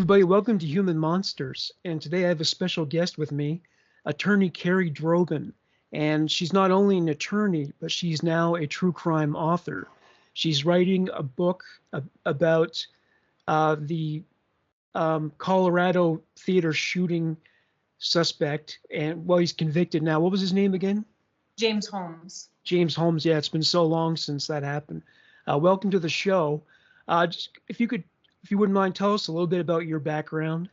everybody, welcome to Human Monsters. And today I have a special guest with me, attorney Kerrie Droban. And she's not only an attorney, but she's now a true crime author. She's writing a book about the Colorado theater shooting suspect. And well, he's convicted now. What was his name again? James Holmes. James Holmes. Yeah, it's been so long since that happened. Welcome to the show. If you wouldn't mind, tell us a little bit about your background.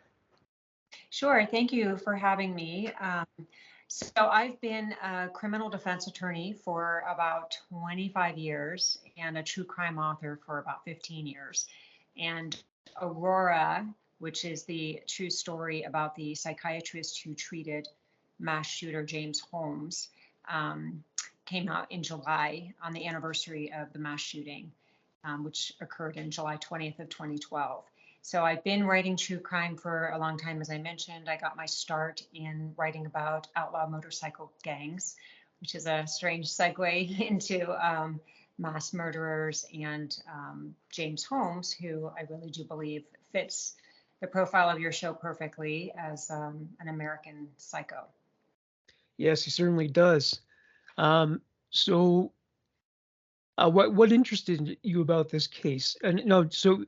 Sure, thank you for having me. So I've been a criminal defense attorney for about 25 years and a true crime author for about 15 years. And Aurora, which is the true story about the psychiatrist who treated mass shooter James Holmes, came out in July on the anniversary of the mass shooting, which occurred in July 20th of 2012. So I've been writing true crime for a long time. As I mentioned, I got my start in writing about outlaw motorcycle gangs, which is a strange segue into mass murderers and James Holmes, who I really do believe fits the profile of your show perfectly as an American psycho. Yes, he certainly does. So, what interested you about this case? And no, so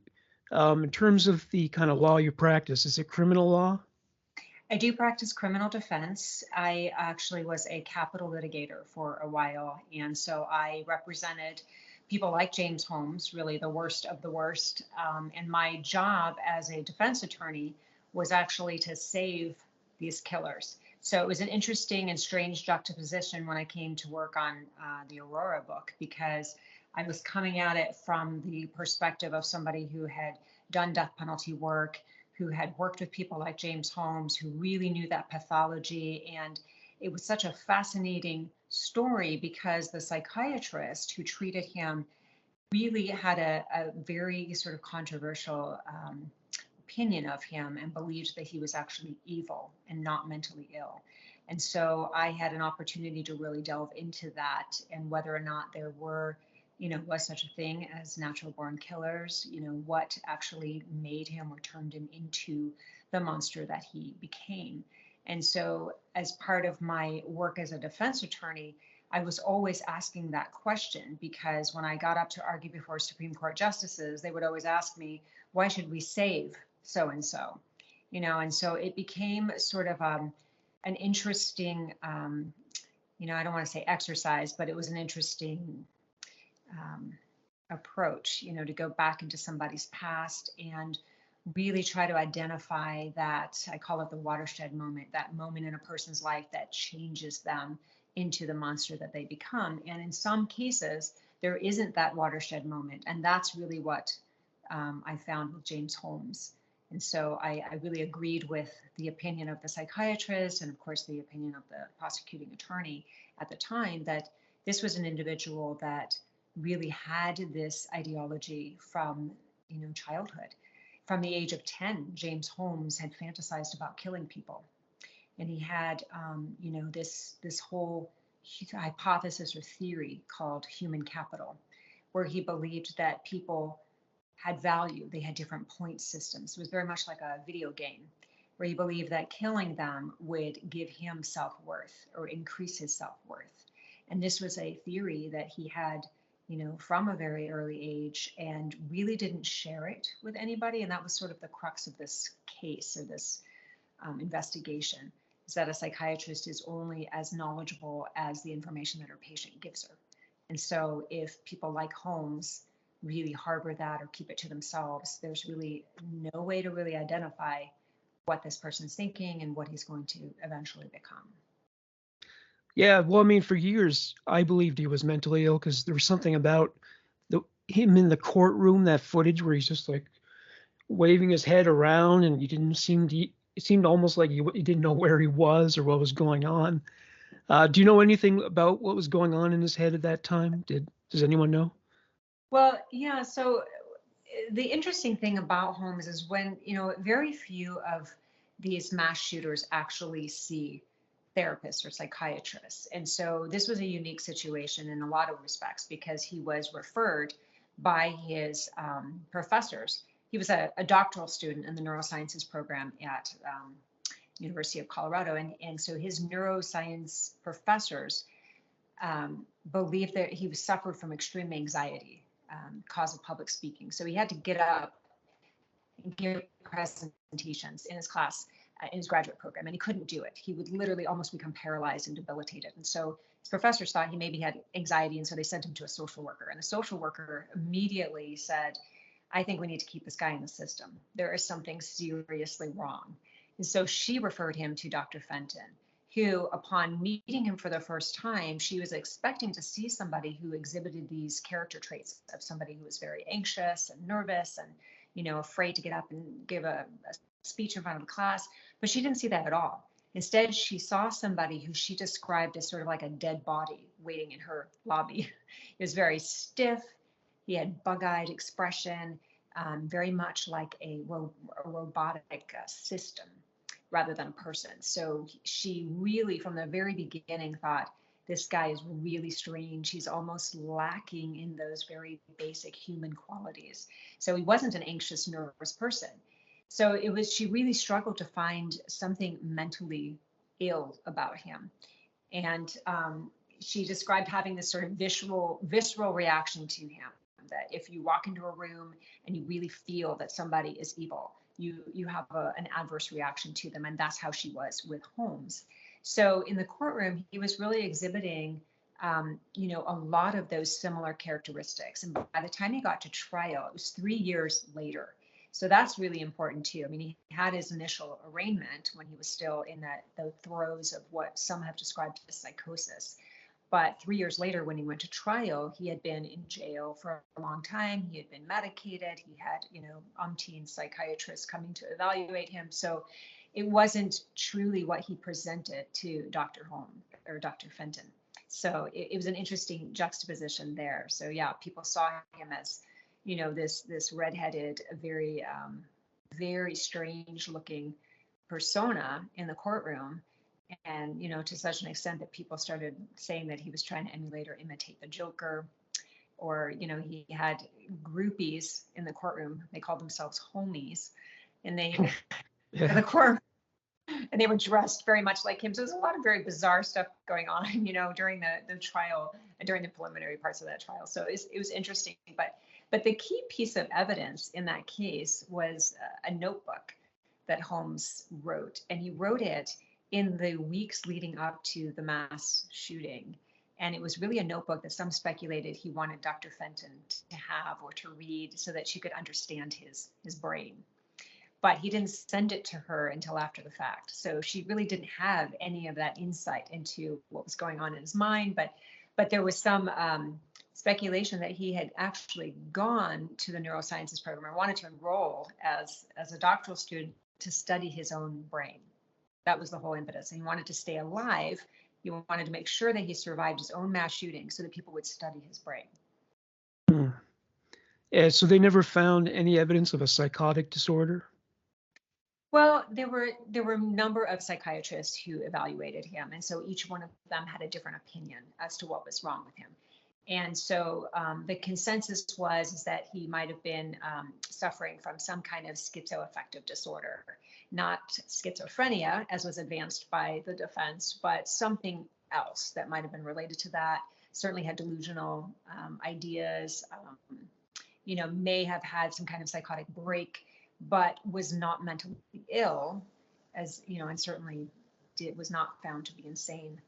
in terms of the kind of law you practice, is it criminal law? I do practice criminal defense. I actually was a capital litigator for a while, and so I represented people like James Holmes, really the worst of the worst. And my job as a defense attorney was actually to save these killers. So it was an interesting and strange juxtaposition when I came to work on the Aurora book, because I was coming at it from the perspective of somebody who had done death penalty work, who had worked with people like James Holmes, who really knew that pathology. And it was such a fascinating story because the psychiatrist who treated him really had a very sort of controversial opinion of him and believed that he was actually evil and not mentally ill. And so I had an opportunity to really delve into that and whether or not there were, was such a thing as natural born killers, what actually made him or turned him into the monster that he became. And so as part of my work as a defense attorney, I was always asking that question, because when I got up to argue before Supreme Court justices, they would always ask me, why should we save so and so? And so it became sort of an interesting, I don't want to say exercise, but it was an interesting approach, to go back into somebody's past and really try to identify that, I call it the watershed moment, that moment in a person's life that changes them into the monster that they become. And in some cases, there isn't that watershed moment. And that's really what I found with James Holmes. And so I really agreed with the opinion of the psychiatrist and, of course, the opinion of the prosecuting attorney at the time that this was an individual that really had this ideology from, childhood. From the age of 10, James Holmes had fantasized about killing people. And he had, this whole hypothesis or theory called human capital, where he believed that people had value. They had different point systems. It was very much like a video game, where he believed that killing them would give him self-worth or increase his self-worth. And this was a theory that he had, from a very early age, and really didn't share it with anybody. And that was sort of the crux of this case or this investigation, is that a psychiatrist is only as knowledgeable as the information that her patient gives her. And so if people like Holmes really harbor that or keep it to themselves, there's really no way to really identify what this person's thinking and what he's going to eventually become. Yeah, well, I mean, for years I believed he was mentally ill because there was something about him in the courtroom, that footage where he's just like waving his head around, and it seemed almost like he didn't know where he was or what was going on. Do you know anything about what was going on in his head at that time? Does anyone know? Well, yeah. So the interesting thing about Holmes is when, very few of these mass shooters actually see therapists or psychiatrists. And so this was a unique situation in a lot of respects because he was referred by his professors. he was a doctoral student in the neurosciences program at University of Colorado, and so his neuroscience professors believed that he was suffered from extreme anxiety, cause of public speaking. So he had to get up and give presentations in his class, in his graduate program, and he couldn't do it. He would literally almost become paralyzed and debilitated. And so his professors thought he maybe had anxiety, and so they sent him to a social worker. And the social worker immediately said, I think we need to keep this guy in the system. There is something seriously wrong. And so she referred him to Dr. Fenton, who, upon meeting him for the first time, she was expecting to see somebody who exhibited these character traits of somebody who was very anxious and nervous and, afraid to get up and give a speech in front of the class. But she didn't see that at all. Instead, she saw somebody who she described as sort of like a dead body waiting in her lobby. He was very stiff. He had bug-eyed expression, very much like a robotic system rather than a person. So she really, from the very beginning, thought this guy is really strange. He's almost lacking in those very basic human qualities. So he wasn't an anxious, nervous person. So she really struggled to find something mentally ill about him. And she described having this sort of visceral reaction to him, that if you walk into a room and you really feel that somebody is evil, you have an adverse reaction to them. And that's how she was with Holmes. So in the courtroom, he was really exhibiting, a lot of those similar characteristics. And by the time he got to trial, it was 3 years later. So that's really important too. I mean, he had his initial arraignment when he was still in the throes of what some have described as psychosis. But 3 years later, when he went to trial, he had been in jail for a long time. He had been medicated. He had, umpteen psychiatrists coming to evaluate him. So it wasn't truly what he presented to Dr. Holmes or Dr. Fenton. So it was an interesting juxtaposition there. So yeah, people saw him as, this redheaded, very, very strange looking persona in the courtroom. And, to such an extent that people started saying that he was trying to emulate or imitate the Joker. Or, he had groupies in the courtroom. They called themselves homies. And they, Yeah. in the courtroom, and they were dressed very much like him. So there's a lot of very bizarre stuff going on, during the trial, during the preliminary parts of that trial. So it was interesting. But the key piece of evidence in that case was a notebook that Holmes wrote. And he wrote it in the weeks leading up to the mass shooting. And it was really a notebook that some speculated he wanted Dr. Fenton to have or to read so that she could understand his brain. But he didn't send it to her until after the fact. So she really didn't have any of that insight into what was going on in his mind. But there was some speculation that he had actually gone to the neurosciences program or wanted to enroll as a doctoral student to study his own brain. That was the whole impetus. And he wanted to stay alive. He wanted to make sure that he survived his own mass shooting so that people would study his brain. Hmm. Yeah, so they never found any evidence of a psychotic disorder? Well, there were a number of psychiatrists who evaluated him, and so each one of them had a different opinion as to what was wrong with him. And so the consensus is that he might have been suffering from some kind of schizoaffective disorder, not schizophrenia, as was advanced by the defense, but something else that might have been related to that. Certainly had delusional ideas, may have had some kind of psychotic break, but was not mentally ill, as and certainly was not found to be insane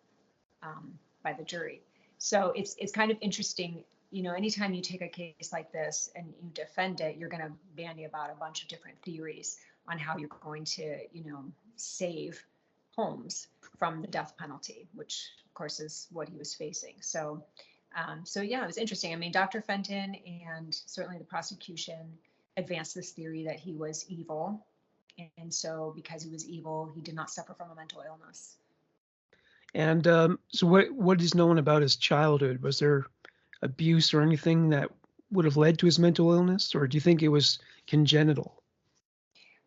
by the jury. So it's kind of interesting, anytime you take a case like this and you defend it, you're going to bandy about a bunch of different theories on how you're going to, save Holmes from the death penalty, which of course is what he was facing. So yeah, it was interesting. I mean, Dr. Fenton and certainly the prosecution advanced this theory that he was evil. And so because he was evil, he did not suffer from a mental illness. And so what is known about his childhood? Was there abuse or anything that would have led to his mental illness, or do you think it was congenital?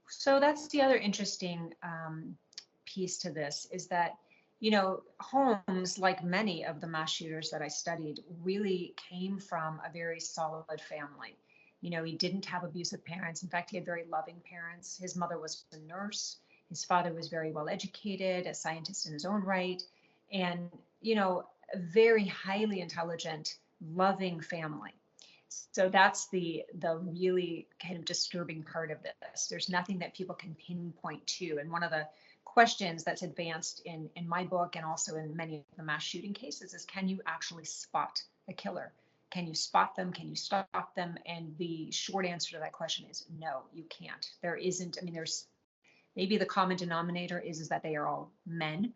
So that's the other interesting piece to this is that, Holmes, like many of the mass shooters that I studied, really came from a very solid family. He didn't have abusive parents. In fact, he had very loving parents. His mother was a nurse. His father was very well educated, a scientist in his own right, and, a very highly intelligent, loving family. So that's the really kind of disturbing part of this. There's nothing that people can pinpoint to. And one of the questions that's advanced in my book and also in many of the mass shooting cases is, can you actually spot a killer? Can you spot them? Can you stop them? And the short answer to that question is no, you can't. There isn't, I mean, there's maybe the common denominator is that they are all men,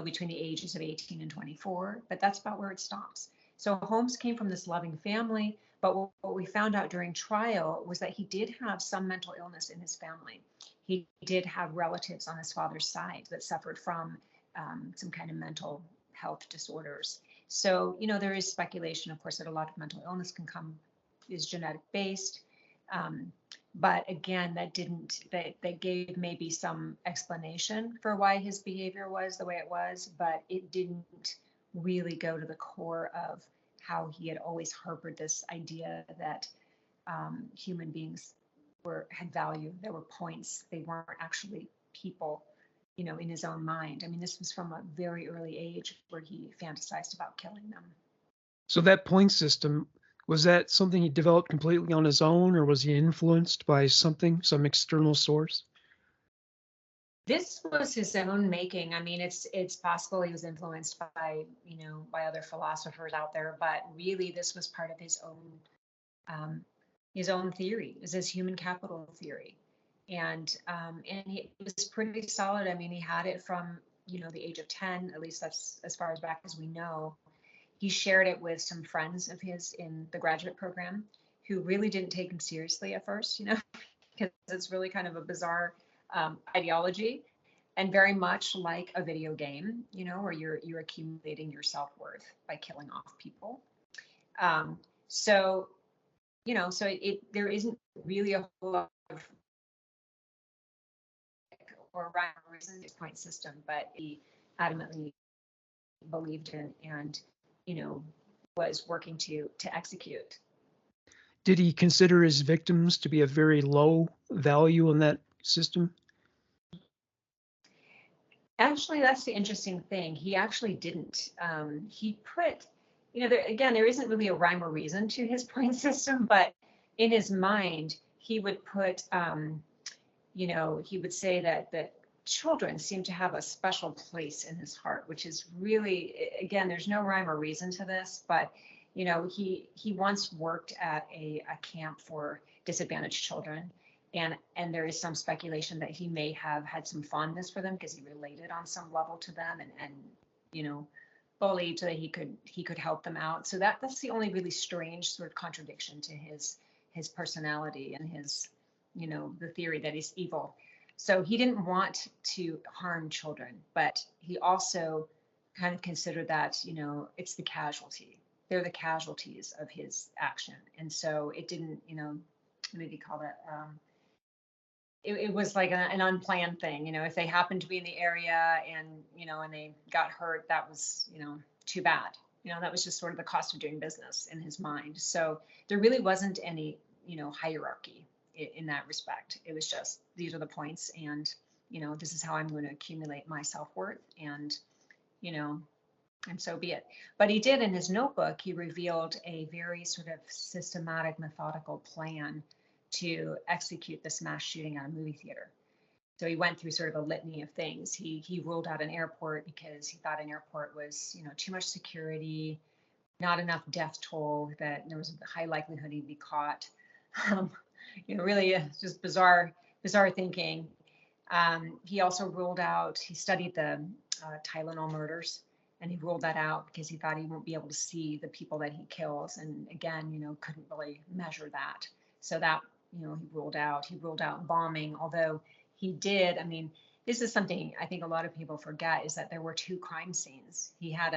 between the ages of 18 and 24, but that's about where it stops. So Holmes came from this loving family, but what we found out during trial was that he did have some mental illness in his family. He did have relatives on his father's side that suffered from some kind of mental health disorders. So, there is speculation, of course, that a lot of mental illness is genetic based. But again, that gave maybe some explanation for why his behavior was the way it was, but it didn't really go to the core of how he had always harbored this idea that human beings had value. There were points. They weren't actually people, in his own mind. I mean, this was from a very early age where he fantasized about killing them. So that point system, was that something he developed completely on his own, or was he influenced by something, some external source? This was his own making. I mean, it's possible he was influenced by other philosophers out there, but really this was part of his own theory. It was his human capital theory, and he was pretty solid. I mean, he had it from the age of 10, at least that's as far as back as we know. He shared it with some friends of his in the graduate program who really didn't take him seriously at first, because it's really kind of a bizarre ideology, and very much like a video game, where you're accumulating your self-worth by killing off people. So there isn't really a whole lot of or rhyme or reason to point system, but he adamantly believed in and was working to execute. Did he consider his victims to be a very low value in that system? Actually, that's the interesting thing. He actually didn't. He put, there isn't really a rhyme or reason to his point system, but in his mind, he would put, he would say that children seem to have a special place in his heart, which is really, again, there's no rhyme or reason to this, but, he once worked at a camp for disadvantaged children. And there is some speculation that he may have had some fondness for them because he related on some level to them and believed that he could help them out. So that's the only really strange sort of contradiction to his personality and his the theory that he's evil. So he didn't want to harm children, but he also kind of considered that it's the casualty. They're the casualties of his action, and so it didn't what did he call that? It was like an unplanned thing. If they happened to be in the area and and they got hurt, that was too bad. That was just sort of the cost of doing business in his mind. So there really wasn't any hierarchy in that respect. It was just, these are the points, and this is how I'm going to accumulate my self-worth, and and so be it. But he did, in his notebook, he revealed a very sort of systematic, methodical plan to execute this mass shooting at a movie theater. So he went through sort of a litany of things. He ruled out an airport because he thought an airport was, too much security, not enough death toll, that there was a high likelihood he'd be caught. Really just bizarre thinking. He also he studied the Tylenol murders, and he ruled that out because he thought he won't be able to see the people that he kills. And again, couldn't really measure that. So that, he ruled out bombing, although he did. I mean, this is something I think a lot of people forget, is that there were 2 crime scenes. He had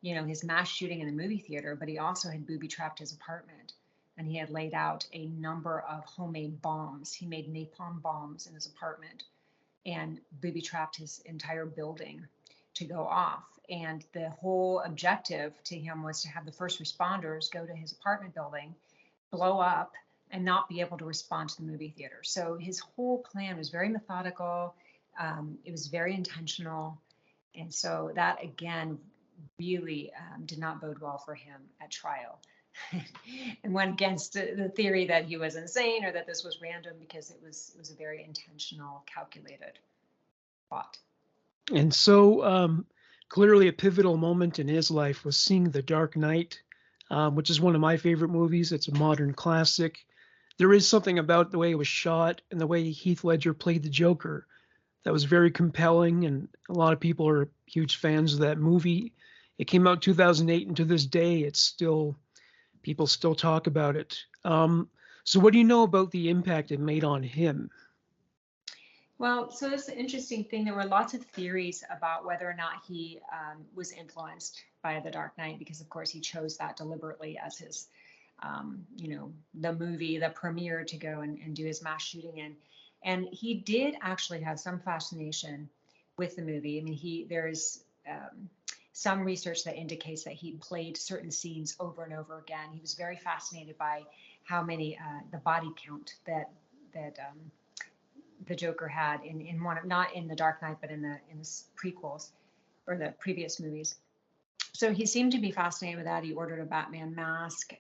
his mass shooting in the movie theater, but he also had booby trapped his apartment, and he had laid out a number of homemade bombs. He made napalm bombs in his apartment and booby trapped his entire building to go off. And the whole objective to him was to have the first responders go to his apartment building, blow up and not be able to respond to the movie theater. So his whole plan was very methodical. It was very intentional. And so that again really did not bode well for him at trial. And went against the theory that he was insane or that this was random, because it was a very intentional, calculated plot. And so clearly a pivotal moment in his life was seeing The Dark Knight, which is one of my favorite movies. It's a modern classic. There is something about the way it was shot and the way Heath Ledger played the Joker that was very compelling, and a lot of people are huge fans of that movie. It came out 2008, and to this day, it's still people still talk about it. So, what do you know about the impact it made on him? Well, so it's an interesting thing. There were lots of theories about whether or not he was influenced by The Dark Knight, because, of course, he chose that deliberately as his, the movie, the premiere to go and do his mass shooting in. And he did actually have some fascination with the movie. I mean, there's some research that indicates that he played certain scenes over and over again. He was very fascinated by how many the body count that the Joker had in one, not in the Dark Knight, but in the prequels or the previous movies. So he seemed to be fascinated with that. He ordered a Batman mask.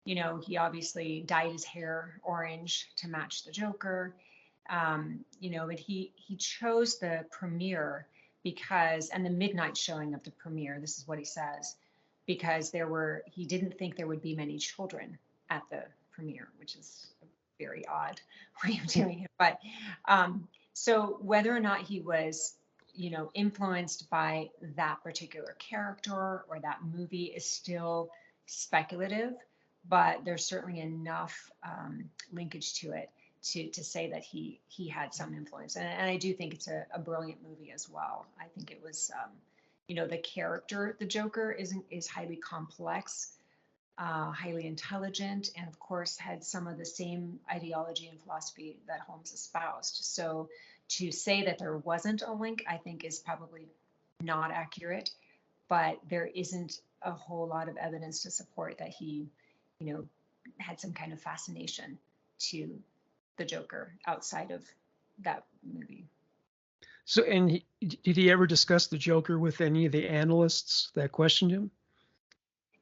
He obviously dyed his hair orange to match the Joker. But he chose the premiere because, and the midnight showing of the premiere, this is what he says, because he didn't think there would be many children at the premiere, which is very odd way of doing it. But so whether or not he was, influenced by that particular character or that movie is still speculative, but there's certainly enough linkage to it to say that he had some influence. And I do think it's a brilliant movie as well. I think it was, the character, the Joker, is highly complex, highly intelligent, and of course had some of the same ideology and philosophy that Holmes espoused. So to say that there wasn't a link, I think is probably not accurate, but there isn't a whole lot of evidence to support that he, had some kind of fascination to the Joker outside of that movie. So, and did he ever discuss the Joker with any of the analysts that questioned him?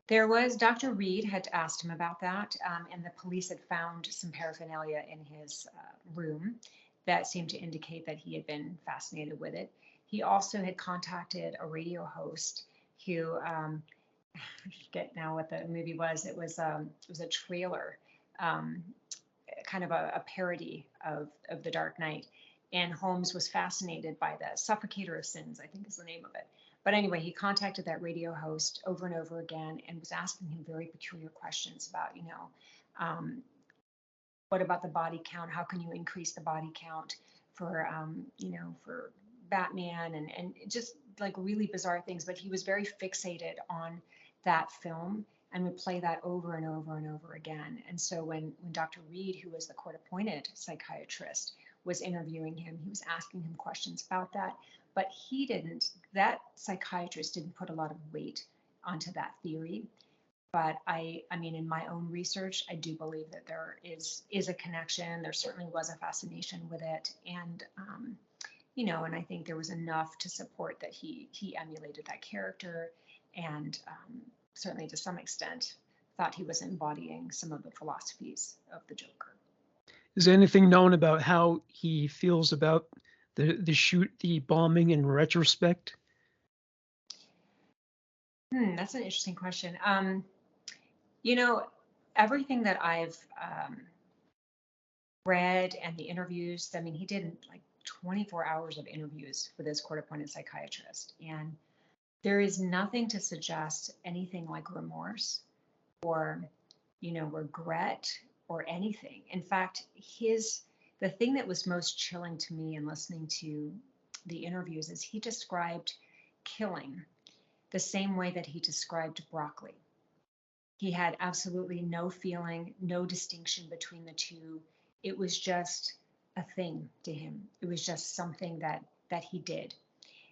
There was Dr. Reed had asked him about that, and the police had found some paraphernalia in his room that seemed to indicate that he had been fascinated with it. He also had contacted a radio host who, I forget now what the movie was. It was a trailer, um, kind of a parody of The Dark Knight. And Holmes was fascinated by the Suffocator of Sins, I think is the name of it. But anyway, he contacted that radio host over and over again and was asking him very peculiar questions about, um, what about the body count? How can you increase the body count for Batman, and just like really bizarre things. But he was very fixated on that film and would play that over and over and over again. And so when Dr. Reed, who was the court-appointed psychiatrist, was interviewing him, he was asking him questions about that. But that psychiatrist didn't put a lot of weight onto that theory. But I mean, in my own research, I do believe that there is a connection. There certainly was a fascination with it, and and I think there was enough to support that he emulated that character, and certainly to some extent thought he was embodying some of the philosophies of the Joker. Is there anything known about how he feels about the bombing in retrospect? That's an interesting question. Everything that I've read and the interviews, I mean, he did like 24 hours of interviews with his court-appointed psychiatrist, and there is nothing to suggest anything like remorse or, regret or anything. In fact, the thing that was most chilling to me in listening to the interviews is he described killing the same way that he described broccoli. He had absolutely no feeling, no distinction between the two. It was just a thing to him. It was just something that he did.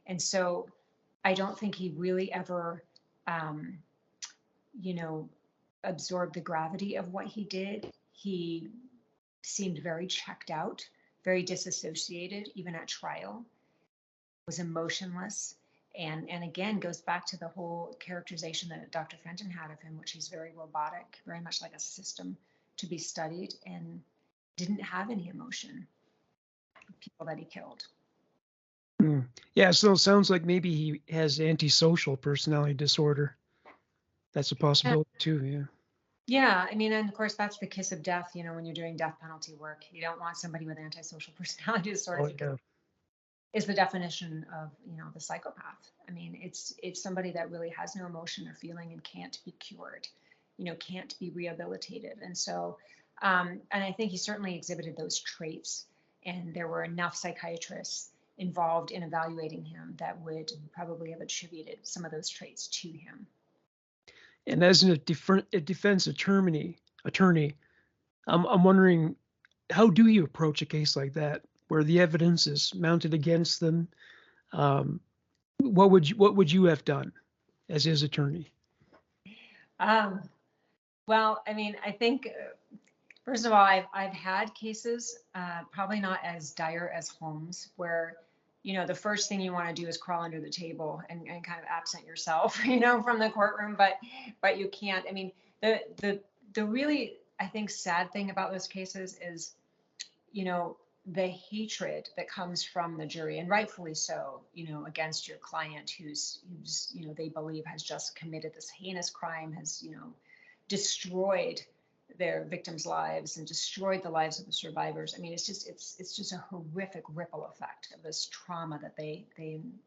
And so I don't think he really ever, um, absorb the gravity of what he did. He seemed very checked out, very disassociated, even at trial, was emotionless. And again, goes back to the whole characterization that Dr. Fenton had of him, which he's very robotic, very much like a system to be studied, and didn't have any emotion, people that he killed. Hmm. Yeah, so it sounds like maybe he has antisocial personality disorder. That's a possibility too, yeah. Yeah, I mean, and of course, that's the kiss of death, when you're doing death penalty work. You don't want somebody with antisocial personality disorder, Oh, because yeah. is the definition of, the psychopath. I mean, it's somebody that really has no emotion or feeling and can't be cured, can't be rehabilitated. And so, and I think he certainly exhibited those traits, and there were enough psychiatrists involved in evaluating him that would probably have attributed some of those traits to him. And as a defense attorney, I'm wondering, how do you approach a case like that where the evidence is mounted against them? Um, what would you have done as his attorney? Um, well, I mean, I think first of all, I've had cases, probably not as dire as Holmes, where the first thing you want to do is crawl under the table and kind of absent yourself, from the courtroom, but you can't. I mean, the really, I think, sad thing about those cases is, the hatred that comes from the jury, and rightfully so, against your client who's they believe has just committed this heinous crime, has destroyed their victims' lives and destroyed the lives of the survivors. I mean, it's just a horrific ripple effect of this trauma that they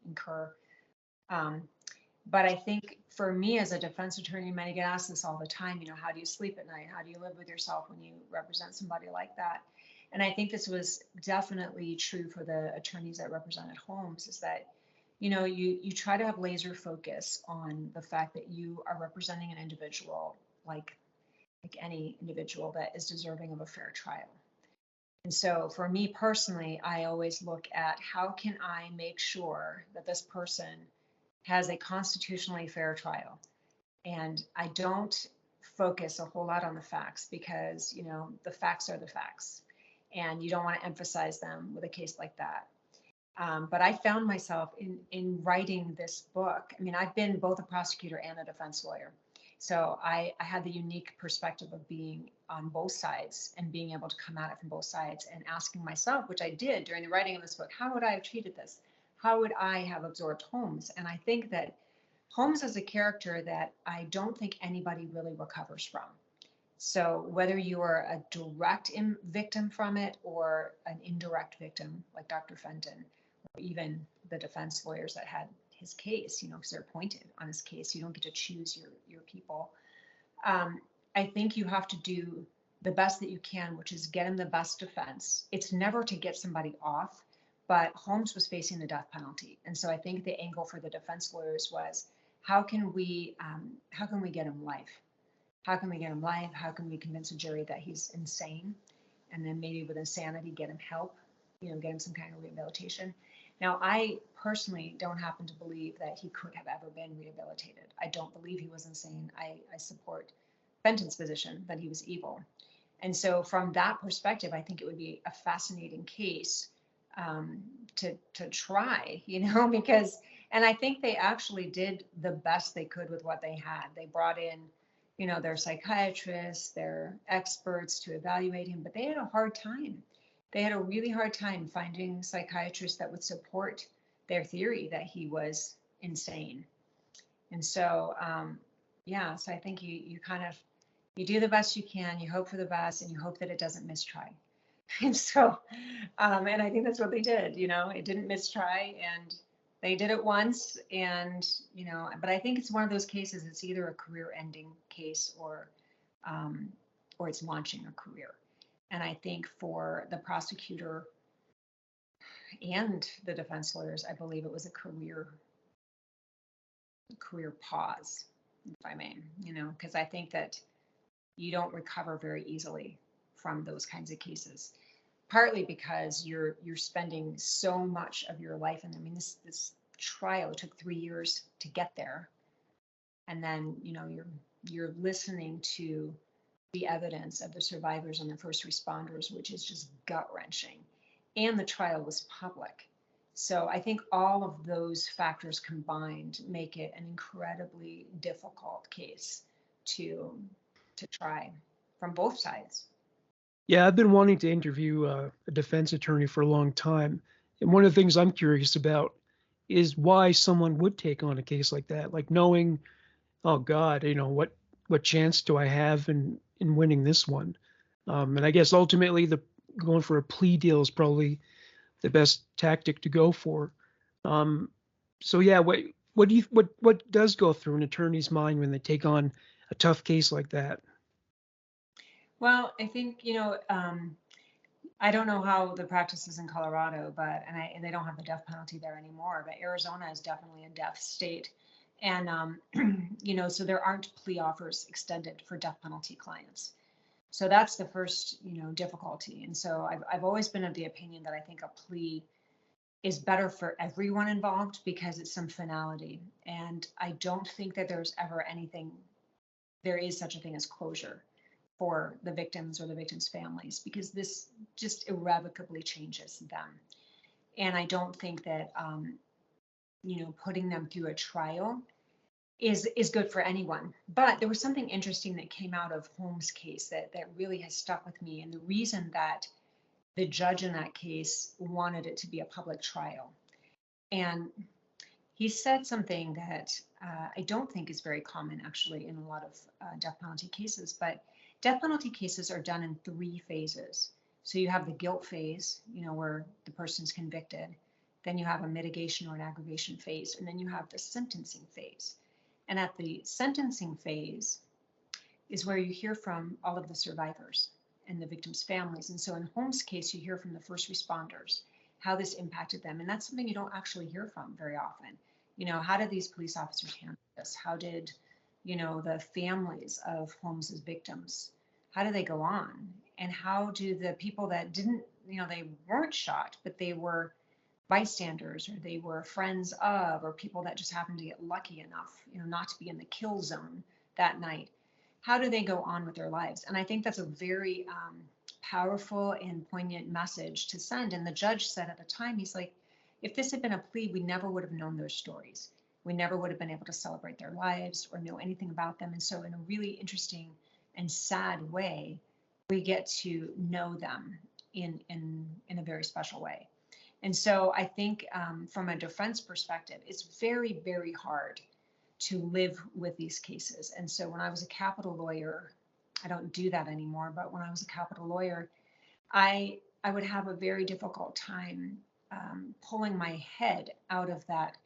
incur. Um, but I think for me as a defense attorney, many get asked this all the time, how do you sleep at night? How do you live with yourself when you represent somebody like that? And I think this was definitely true for the attorneys that represented Holmes, is that, you try to have laser focus on the fact that you are representing an individual like any individual that is deserving of a fair trial. And so for me personally, I always look at how can I make sure that this person has a constitutionally fair trial. And I don't focus a whole lot on the facts, because, the facts are the facts. And you don't want to emphasize them with a case like that. But I found myself in writing this book. I mean, I've been both a prosecutor and a defense lawyer. So I had the unique perspective of being on both sides and being able to come at it from both sides, and asking myself, which I did during the writing of this book, how would I have treated this? How would I have absorbed Holmes? And I think that Holmes is a character that I don't think anybody really recovers from. So whether you are a direct victim from it, or an indirect victim like Dr. Fenton, or even the defense lawyers that had his case, because they're appointed on his case, you don't get to choose your people. I think you have to do the best that you can, which is get him the best defense. It's never to get somebody off, but Holmes was facing the death penalty, and so I think the angle for the defense lawyers was, how can we get him life? How can we get him life? How can we convince a jury that he's insane? And then maybe with insanity, get him help, get him some kind of rehabilitation. Now, I personally don't happen to believe that he could have ever been rehabilitated. I don't believe he was insane. I support Fenton's position that he was evil. And so from that perspective, I think it would be a fascinating case, to try, because, and I think they actually did the best they could with what they had. They brought in, their psychiatrists, their experts to evaluate him, but they had a hard time. They had a really hard time finding psychiatrists that would support their theory that he was insane. And so, yeah, so I think you kind of, you do the best you can, you hope for the best, and you hope that it doesn't mistry. And so, and I think that's what they did, it didn't mistry, and they did it once, and, but I think it's one of those cases, it's either a career ending case, or it's launching a career. And I think for the prosecutor and the defense lawyers, I believe it was a career pause, if I may, because I think that you don't recover very easily from those kinds of cases, partly because you're spending so much of your life. And I mean, this trial, it took 3 years to get there. And then, you're you're listening to the evidence of the survivors and the first responders, which is just gut wrenching. And the trial was public. So I think all of those factors combined make it an incredibly difficult case to try from both sides. Yeah, I've been wanting to interview a defense attorney for a long time. And one of the things I'm curious about is why someone would take on a case like that, like knowing, oh God, what chance do I have in winning this one? And I guess ultimately the going for a plea deal is probably the best tactic to go for. Um, so yeah, what does go through an attorney's mind when they take on a tough case like that? Well, I think, I don't know how the practice is in Colorado, but and they don't have the death penalty there anymore. But Arizona is definitely a death state, and so there aren't plea offers extended for death penalty clients. So that's the first difficulty. And so I've always been of the opinion that I think a plea is better for everyone involved because it's some finality, and I don't think that there is such a thing as closure for the victims or the victims' families, because this just irrevocably changes them. And I don't think that putting them through a trial is good for anyone. But there was something interesting that came out of Holmes' case that really has stuck with me, and the reason that the judge in that case wanted it to be a public trial. And he said something that I don't think is very common actually in a lot of death penalty cases, but death penalty cases are done in 3 phases. So you have the guilt phase, where the person's convicted. Then you have a mitigation or an aggravation phase, and then you have the sentencing phase. And at the sentencing phase is where you hear from all of the survivors and the victims' families. And so in Holmes' case, you hear from the first responders, how this impacted them. And that's something you don't actually hear from very often. How did these police officers handle this? How did, the families of Holmes's victims, how do they go on? And how do the people that didn't, they weren't shot, but they were bystanders, or they were friends of, or people that just happened to get lucky enough, not to be in the kill zone that night, how do they go on with their lives? And I think that's a very powerful and poignant message to send. And the judge said at the time, he's like, if this had been a plea, we never would have known those stories. We never would have been able to celebrate their lives or know anything about them. And so in a really interesting and sad way, we get to know them in a very special way. And so I think from a defense perspective, it's very, very hard to live with these cases. And so when I was a capital lawyer, I don't do that anymore, but when I was a capital lawyer, I would have a very difficult time pulling my head out of that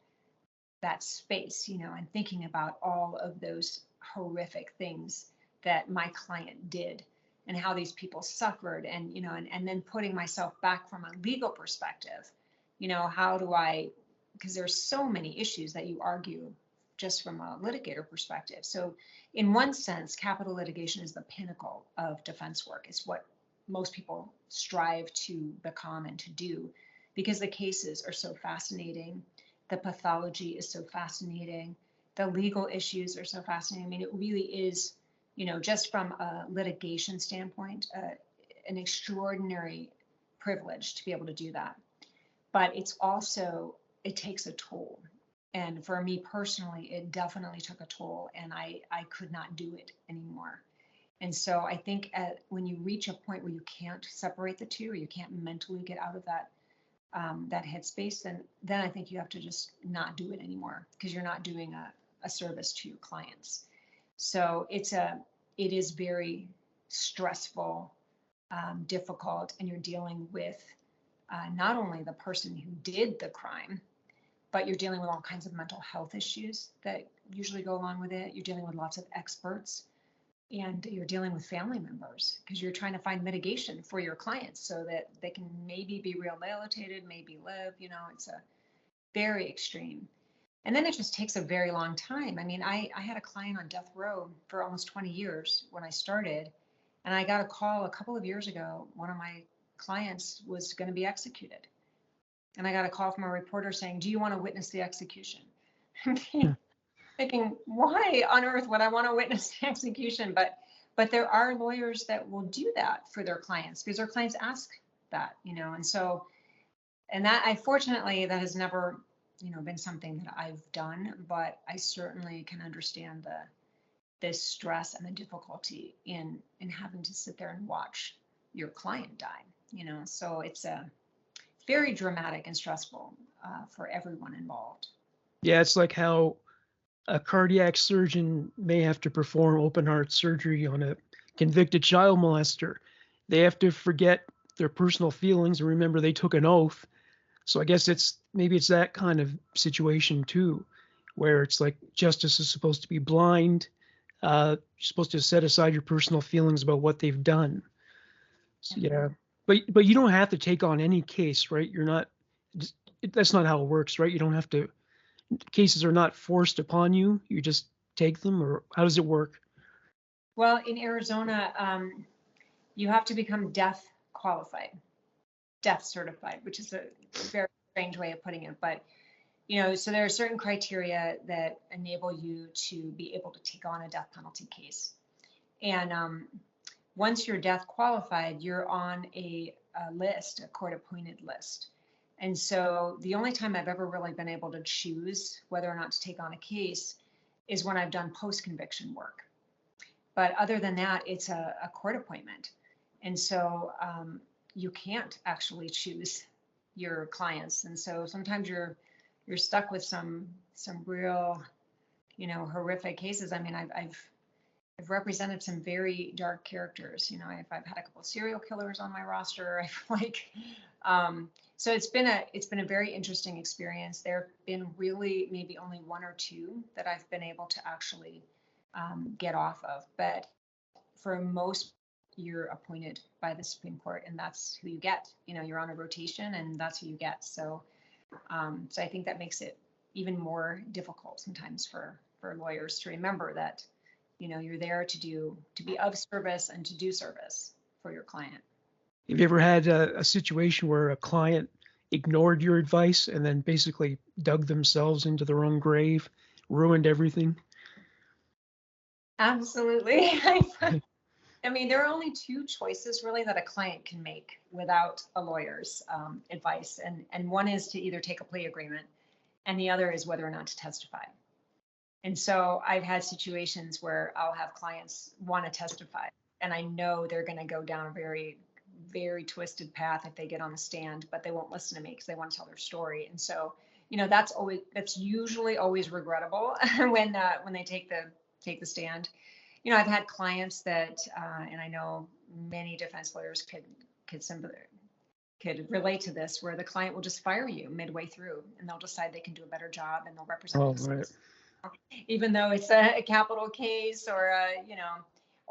space, and thinking about all of those horrific things that my client did and how these people suffered, and and then putting myself back from a legal perspective, how do I, because there's so many issues that you argue just from a litigator perspective. So in one sense, capital litigation is the pinnacle of defense work. It's what most people strive to become and to do, because the cases are so fascinating. The pathology is so fascinating. The legal issues are so fascinating. I mean, it really is, just from a litigation standpoint, an extraordinary privilege to be able to do that. But it's also, it takes a toll. And for me personally, it definitely took a toll, and I could not do it anymore. And so I think when you reach a point where you can't separate the two, or you can't mentally get out of that headspace, then I think you have to just not do it anymore, because you're not doing a service to your clients. So it is very stressful, difficult, and you're dealing with not only the person who did the crime, but you're dealing with all kinds of mental health issues that usually go along with it. You're dealing with lots of experts, and you're dealing with family members, because you're trying to find mitigation for your clients so that they can maybe be rehabilitated, maybe live. It's a very extreme. And then it just takes a very long time. I mean, I had a client on death row for almost 20 years when I started, and I got a call a couple of years ago. One of my clients was going to be executed. And I got a call from a reporter saying, "Do you want to witness the execution?" Hmm. thinking, why on earth would I want to witness an execution? But there are lawyers that will do that for their clients because their clients ask that, and so, and that fortunately, that has never, been something that I've done, but I certainly can understand the stress and the difficulty in having to sit there and watch your client die, so it's a very dramatic and stressful for everyone involved. Yeah, it's like how a cardiac surgeon may have to perform open heart surgery on a convicted child molester. They have to forget their personal feelings and remember they took an oath. So I guess maybe it's that kind of situation too, where it's like justice is supposed to be blind. You're supposed to set aside your personal feelings about what they've done. So, yeah, but you don't have to take on any case, right? You're not. That's not how it works, right? You don't have to. Cases are not forced upon you. You just take them, or how does it work? Well, in Arizona, you have to become deaf qualified, deaf certified, which is a very strange way of putting it. But, so there are certain criteria that enable you to be able to take on a death penalty case. And once you're death qualified, you're on a list, a court appointed list. And so the only time I've ever really been able to choose whether or not to take on a case is when I've done post-conviction work. But other than that, it's a court appointment. And so you can't actually choose your clients. And so sometimes you're stuck with some real, horrific cases. I mean, I've represented some very dark characters. I've had a couple of serial killers on my roster. So it's been a very interesting experience. There have been really maybe only one or two that I've been able to actually get off of. But for most, you're appointed by the Supreme Court, and that's who you get. You're on a rotation, and that's who you get. So I think that makes it even more difficult sometimes for lawyers to remember that you're there to be of service and to do service for your client. Have you ever had a situation where a client ignored your advice and then basically dug themselves into their own grave, ruined everything? Absolutely. I mean, there are only two choices really that a client can make without a lawyer's advice. And one is to either take a plea agreement, and the other is whether or not to testify. And so I've had situations where I'll have clients want to testify, and I know they're going to go down a very, very twisted path if they get on the stand, but they won't listen to me because they want to tell their story. And so, that's usually always regrettable when they take the stand. I've had clients that, and I know many defense lawyers could relate to this, where the client will just fire you midway through, and they'll decide they can do a better job, and they'll represent themselves. Right. Even though it's a capital case, or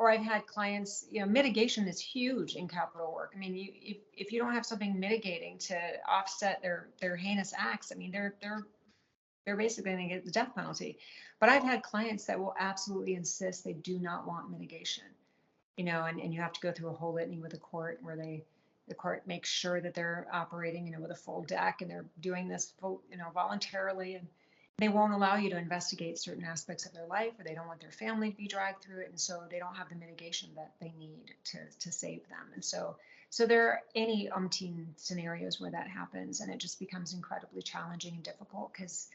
I've had clients, mitigation is huge in capital work. I mean, if you don't have something mitigating to offset their heinous acts, I mean, they're basically going to get the death penalty. But I've had clients that will absolutely insist they do not want mitigation, and you have to go through a whole litany with the court where the court makes sure that they're operating, with a full deck, and they're doing this voluntarily, and they won't allow you to investigate certain aspects of their life, or they don't want their family to be dragged through it, and so they don't have the mitigation that they need to save them. And so there are any umpteen scenarios where that happens, and it just becomes incredibly challenging and difficult because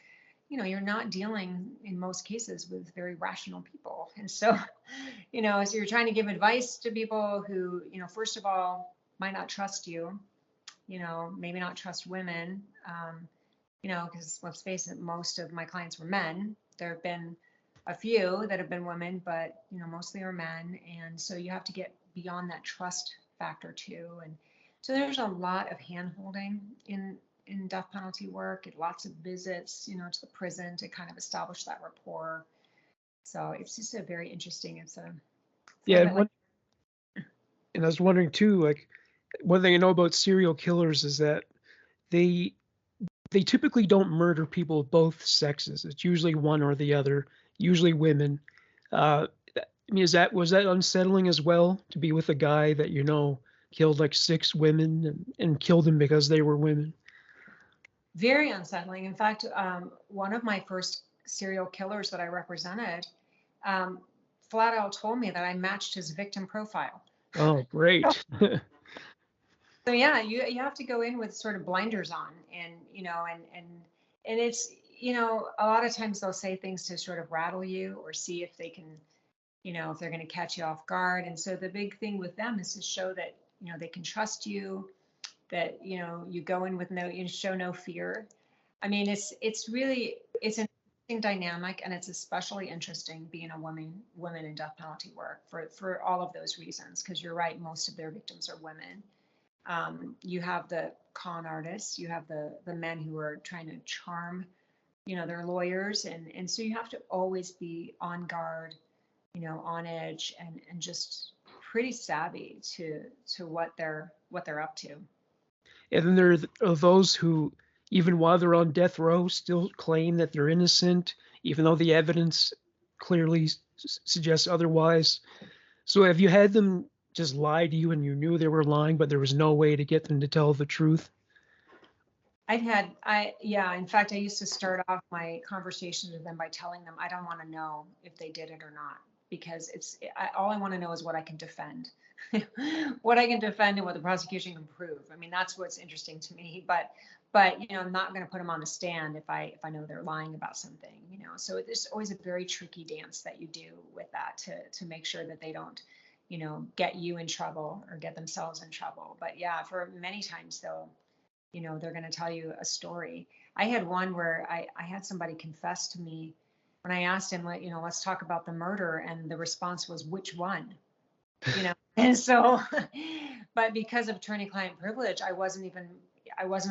you're not dealing in most cases with very rational people. And so so you're trying to give advice to people who first of all might not trust you, maybe not trust women, because let's face it, most of my clients were men. There have been a few that have been women, but mostly are men. And so you have to get beyond that trust factor too. And so there's a lot of hand holding in death penalty work, and lots of visits, to the prison to kind of establish that rapport. So it's just a very interesting, Yeah. And I was wondering too, like, one thing I know about serial killers is that they typically don't murder people of both sexes. It's usually one or the other, usually women. I mean, was that unsettling as well, to be with a guy that killed like 6 women and killed them because they were women? Very unsettling. In fact, one of my first serial killers that I represented, um, flat out told me that I matched his victim profile. Oh, great. So yeah, you have to go in with sort of blinders on, and and it's, a lot of times they'll say things to sort of rattle you or see if they can, if they're going to catch you off guard. And so the big thing with them is to show that, they can trust you, that, you go in with you show no fear. I mean, it's an interesting dynamic, and it's especially interesting being a woman in death penalty work for all of those reasons, because you're right, most of their victims are women. You have the con artists, you have the men who are trying to charm, their lawyers, and so you have to always be on guard, on edge, and just pretty savvy to what they're up to. And then there are those who, even while they're on death row, still claim that they're innocent, even though the evidence clearly suggests otherwise. So have you had them just lie to you and you knew they were lying, but there was no way to get them to tell the truth? Yeah, in fact, I used to start off my conversations with them by telling them I don't want to know if they did it or not, because all I want to know is what I can defend, what I can defend and what the prosecution can prove. I mean, that's what's interesting to me. But I'm not going to put them on the stand if I know they're lying about something. So it's always a very tricky dance that you do with that to make sure that they don't, get you in trouble or get themselves in trouble. But yeah, for many times they're going to tell you a story. I had one where I had somebody confess to me when I asked him, let's talk about the murder. And the response was, which one? And so, but because of attorney-client privilege, I wasn't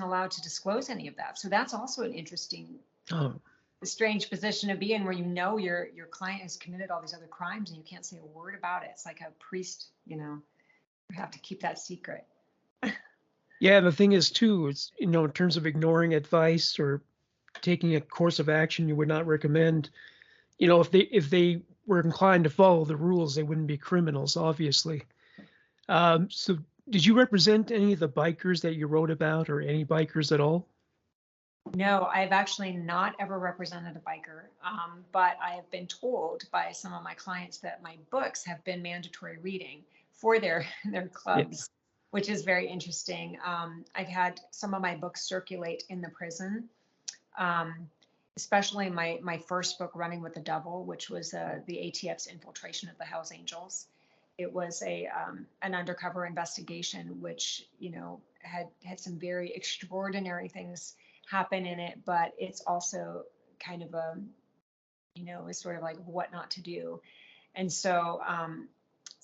allowed to disclose any of that. So that's also an interesting, Oh, strange position to be in, where your client has committed all these other crimes and you can't say a word about it. It's like a priest, you have to keep that secret. yeah. The thing is, too, it's, in terms of ignoring advice or taking a course of action you would not recommend, if they were inclined to follow the rules, they wouldn't be criminals, obviously. So did you represent any of the bikers that you wrote about, or any bikers at all? No, I've actually not ever represented a biker, but I have been told by some of my clients that my books have been mandatory reading for their their Yeah. clubs, which is very interesting. I've had some of my books circulate in the prison, um, especially my first book, Running with the Devil, which was the ATF's infiltration of the Hells Angels. It was an undercover investigation, which had some very extraordinary things happen in it, but it's also kind of is sort of like what not to do. And so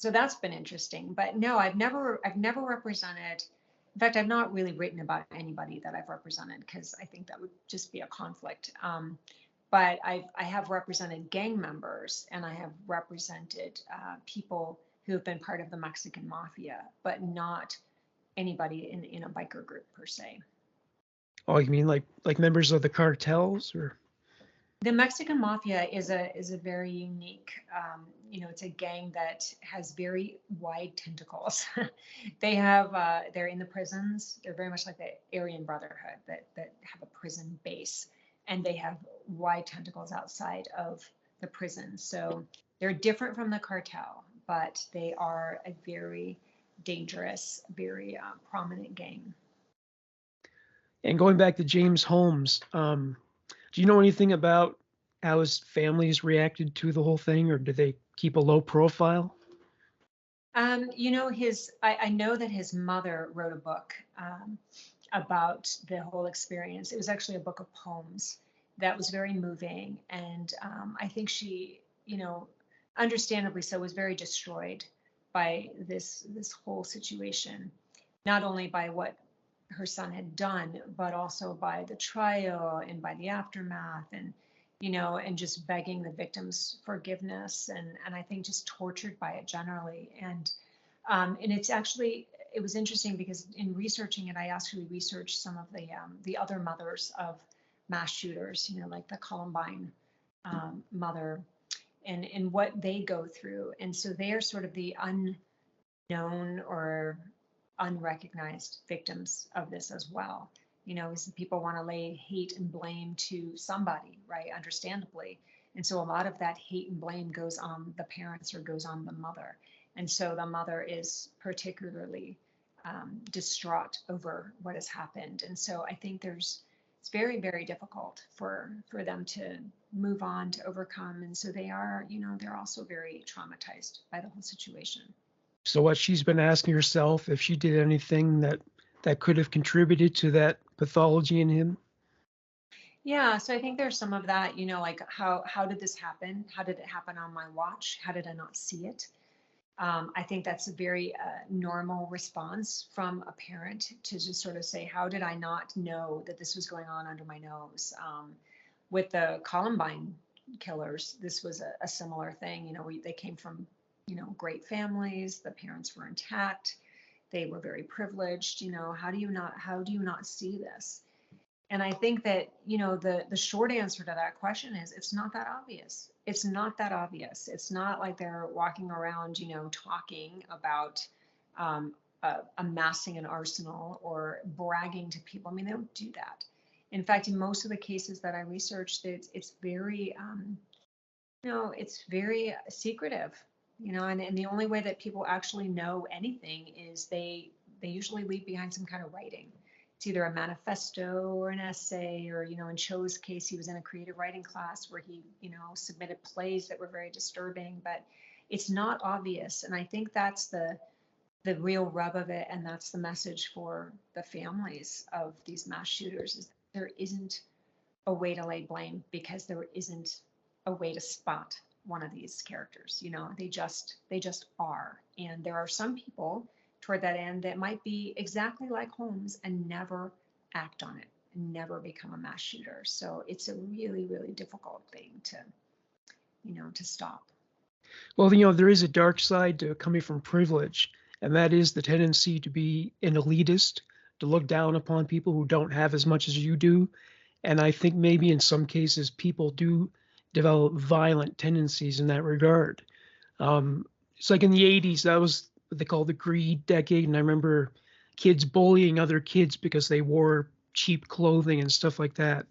that's been interesting. But no, I've never represented. In fact, I've not really written about anybody that I've represented, because I think that would just be a conflict. But I have represented gang members, and I have represented people who have been part of the Mexican mafia, but not anybody in a biker group per se. Oh, you mean like members of the cartels, or? The Mexican mafia is a very unique, it's a gang that has very wide tentacles. They're in the prisons. They're very much like the Aryan Brotherhood that have a prison base, and they have wide tentacles outside of the prison. So they're different from the cartel, but they are a very dangerous, very prominent gang. And going back to James Holmes, do you know anything about how his family's reacted to the whole thing, or do they keep a low profile? I know that his mother wrote a book about the whole experience. It was actually a book of poems that was very moving, and I think she, understandably so, was very destroyed by this whole situation, not only by what her son had done, but also by the trial and by the aftermath, and just begging the victims forgiveness, and I think just tortured by it generally. And it was interesting because in researching it, I actually researched some of the other mothers of mass shooters, like the Columbine mother, and what they go through. And so they are sort of the unknown or unrecognized victims of this as well. is people want to lay hate and blame to somebody, right? Understandably. And so a lot of that hate and blame goes on the parents or goes on the mother. And so the mother is particularly distraught over what has happened. And so I think it's very, very difficult for them to move on, to overcome. And so they are, they're also very traumatized by the whole situation. So what she's been asking herself if she did anything that could have contributed to that pathology in him. Yeah, so I think there's some of that, like how did this happen? How did it happen on my watch? How did I not see it? I think that's a very normal response from a parent to just sort of say, how did I not know that this was going on under my nose? With the Columbine killers, this was a similar thing. They came from, great families. The parents were intact. They were very privileged. How do you not see this? And I think that, the short answer to that question is it's not that obvious. It's not that obvious. It's not like they're walking around, talking about amassing an arsenal or bragging to people. I mean, they don't do that. In fact, in most of the cases that I researched, it's very, it's very secretive, and the only way that people actually know anything is they usually leave behind some kind of writing. It's either a manifesto or an essay, or, in Cho's case, he was in a creative writing class where he, submitted plays that were very disturbing, but it's not obvious. And I think that's the real rub of it. And that's the message for the families of these mass shooters, is that there isn't a way to lay blame because there isn't a way to spot one of these characters. They just are. And there are some people toward that end that might be exactly like Holmes and never act on it and never become a mass shooter. So it's a really, really difficult thing to stop. Well, there is a dark side to coming from privilege, and that is the tendency to be an elitist, to look down upon people who don't have as much as you do. And I think maybe in some cases people do develop violent tendencies in that regard. It's like in the 80s, that was what they call the greed decade. And I remember kids bullying other kids because they wore cheap clothing and stuff like that.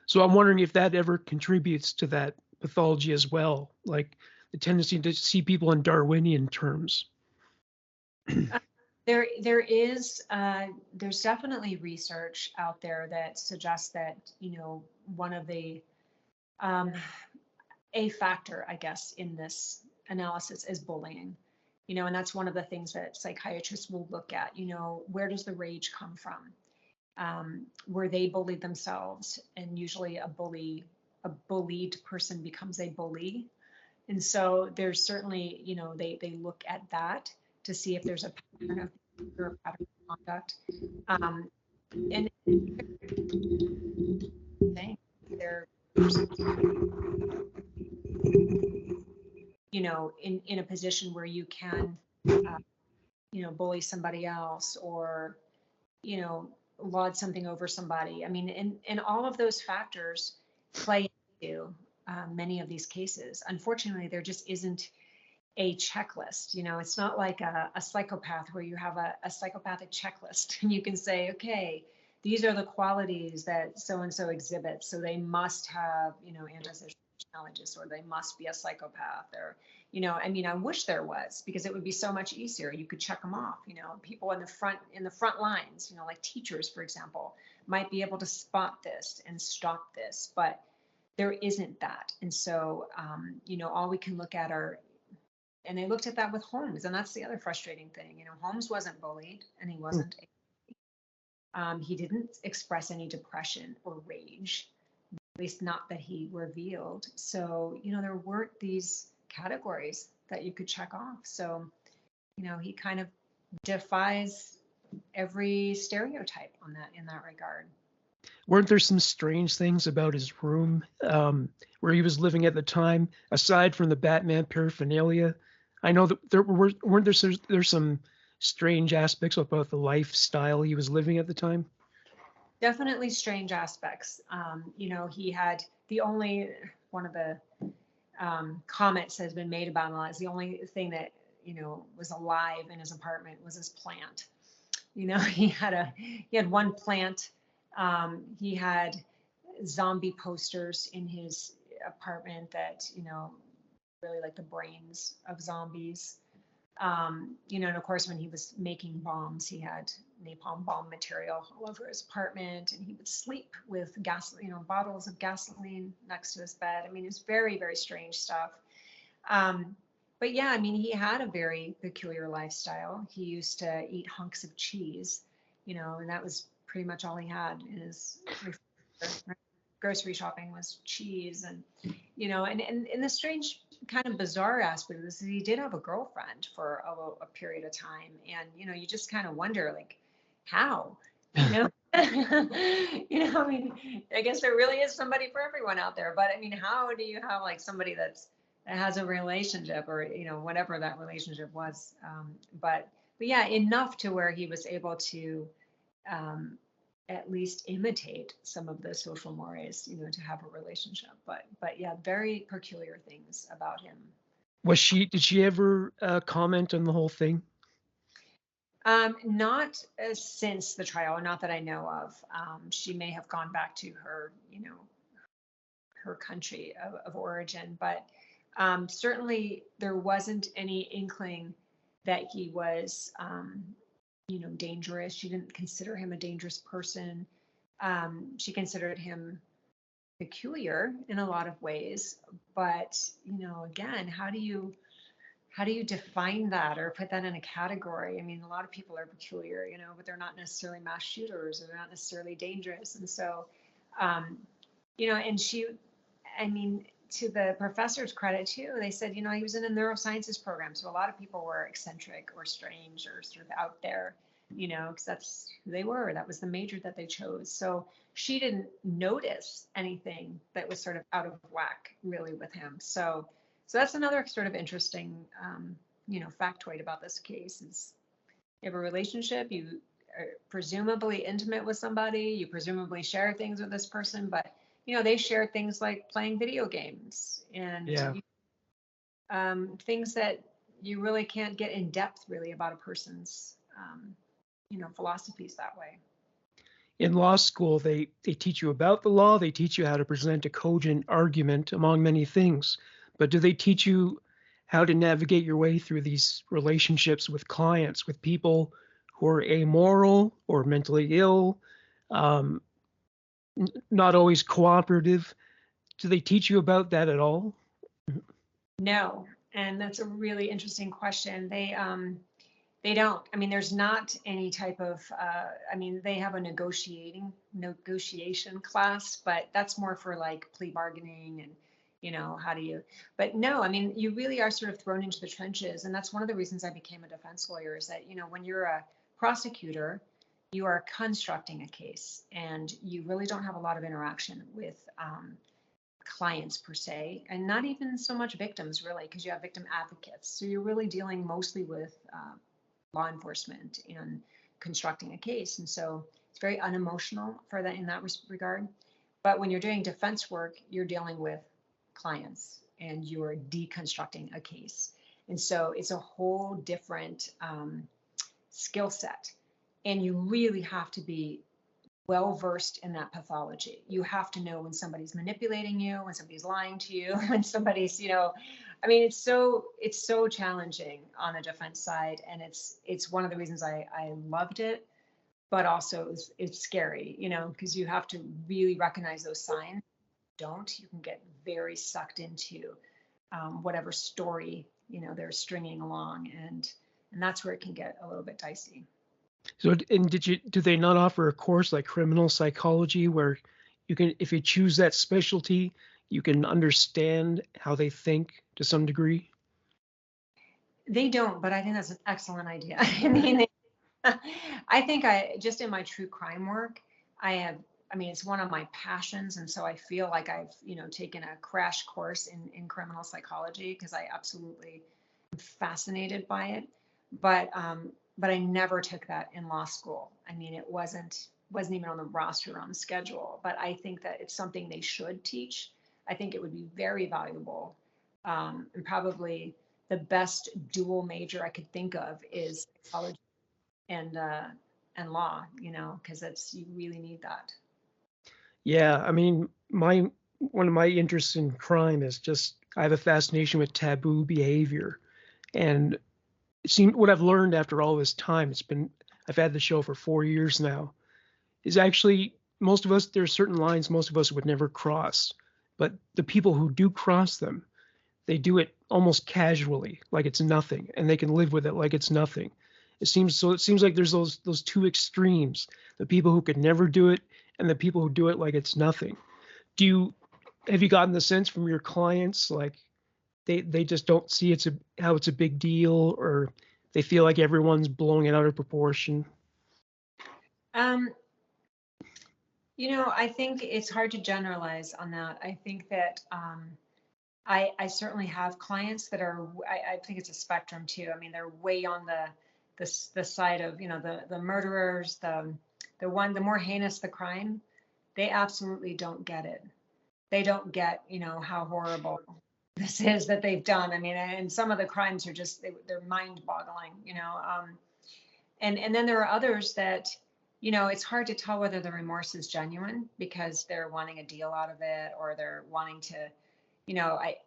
So I'm wondering if that ever contributes to that pathology as well, like the tendency to see people in Darwinian terms. There's definitely research out there that suggests that, one of the a factor, I guess, in this analysis is bullying. And that's one of the things that psychiatrists will look at. Where does the rage come from? Were they bullied themselves? And usually a bullied person becomes a bully. And so there's certainly, they look at that to see if there's a pattern of behavior or pattern of conduct. And they're in a position where you can bully somebody else, or laud something over somebody. I mean, and all of those factors play into many of these cases. Unfortunately, there just isn't a checklist. It's not like a psychopath where you have a psychopathic checklist and you can say, okay, these are the qualities that so and so exhibits, so they must have antisocial challenges, or they must be a psychopath, or I wish there was, because it would be so much easier. You could check them off. People in the front lines, like teachers, for example, might be able to spot this and stop this, but there isn't that. And so all we can look at are, and they looked at that with Holmes, and that's the other frustrating thing. Holmes wasn't bullied, and he wasn't he didn't express any depression or rage, at least not that he revealed. So, there weren't these categories that you could check off. So, he kind of defies every stereotype in that regard. Weren't there some strange things about his room where he was living at the time, aside from the Batman paraphernalia? I know that there's some strange aspects about the lifestyle he was living at the time. Definitely strange aspects. He had one of the comments has been made about him is the only thing that was alive in his apartment was his plant. He had one plant He had zombie posters in his apartment that, really like the brains of zombies. And of course, when he was making bombs, he had napalm bomb material all over his apartment, and he would sleep with bottles of gasoline next to his bed. I mean, it's very, very strange stuff. Um, but yeah, I mean, he had a very peculiar lifestyle. He used to eat hunks of cheese, and that was pretty much all he had in his refrigerator. Grocery shopping was cheese, and the strange kind of bizarre aspect of this is he did have a girlfriend for a period of time, and you just kind of wonder, like, how, you know. I mean, I guess there really is somebody for everyone out there, but I mean, how do you have like somebody that has a relationship, or whatever that relationship was, but yeah, enough to where he was able to um, at least imitate some of the social mores, to have a relationship. But yeah, very peculiar things about him. Did she ever comment on the whole thing? Not since the trial, not that I know of. She may have gone back to her country of origin, but certainly there wasn't any inkling that he was, dangerous. She didn't consider him a dangerous person. She considered him peculiar in a lot of ways, but again, how do you define that or put that in a category? I mean, a lot of people are peculiar, but they're not necessarily mass shooters, or they're not necessarily dangerous. And so, um, and I mean, to the professor's credit too, they said, he was in a neurosciences program. So a lot of people were eccentric or strange or sort of out there, because that's who they were. That was the major that they chose. So she didn't notice anything that was sort of out of whack really with him. So that's another sort of interesting, factoid about this case is you have a relationship, you are presumably intimate with somebody, you presumably share things with this person, but they share things like playing video games and Yeah. things that you really can't get in depth really about a person's, philosophies that way. In law school, they teach you about the law, they teach you how to present a cogent argument, among many things. But do they teach you how to navigate your way through these relationships with clients, with people who are amoral or mentally ill, um, not always cooperative? Do they teach you about that at all? No, and that's a really interesting question. They don't. I mean, there's not any type of. I mean, they have a negotiation class, but that's more for like plea bargaining and how do you. But no, I mean, you really are sort of thrown into the trenches, and that's one of the reasons I became a defense lawyer. Is that when you're a prosecutor, you are constructing a case, and you really don't have a lot of interaction with clients per se, and not even so much victims really, because you have victim advocates. So you're really dealing mostly with law enforcement and constructing a case. And so it's very unemotional for that in that regard. But when you're doing defense work, you're dealing with clients and you're deconstructing a case. And so it's a whole different skill set. And you really have to be well versed in that pathology. You have to know when somebody's manipulating you, when somebody's lying to you, when somebody's, I mean, it's so challenging on the defense side, and it's one of the reasons I loved it, but also it's scary, because you have to really recognize those signs. Don't you can get very sucked into whatever story they're stringing along, and that's where it can get a little bit dicey. So, and do they not offer a course like criminal psychology where you can, if you choose that specialty, you can understand how they think to some degree? They don't, but I think that's an excellent idea. I mean, I think I just in my true crime work, I have, I mean, it's one of my passions. And so I feel like I've, taken a crash course in criminal psychology because I absolutely am fascinated by it. But I never took that in law school. I mean, it wasn't even on the roster on the schedule, but I think that it's something they should teach. I think it would be very valuable. And probably the best dual major I could think of is psychology and law, because you really need that. Yeah, I mean, my one of my interests in crime is just I have a fascination with taboo behavior, and it seemed what I've learned after all this time. I've had the show for 4 years now. Is actually most of us there are certain lines most of us would never cross, but the people who do cross them, they do it almost casually, like it's nothing, and they can live with it like it's nothing. It seems like there's those two extremes: the people who could never do it, and the people who do it like it's nothing. Do you have you gotten the sense from your clients like they just don't see how it's a big deal, or they feel like everyone's blowing it out of proportion? Um, I think it's hard to generalize on that. I think that I certainly have clients that are, I think it's a spectrum too. I mean, they're way on the side of, the murderers, the more heinous the crime, they absolutely don't get it. They don't get, how horrible this is that they've done. I mean, and some of the crimes are just, they're mind boggling, and then there are others that, it's hard to tell whether the remorse is genuine because they're wanting a deal out of it, or they're wanting to, I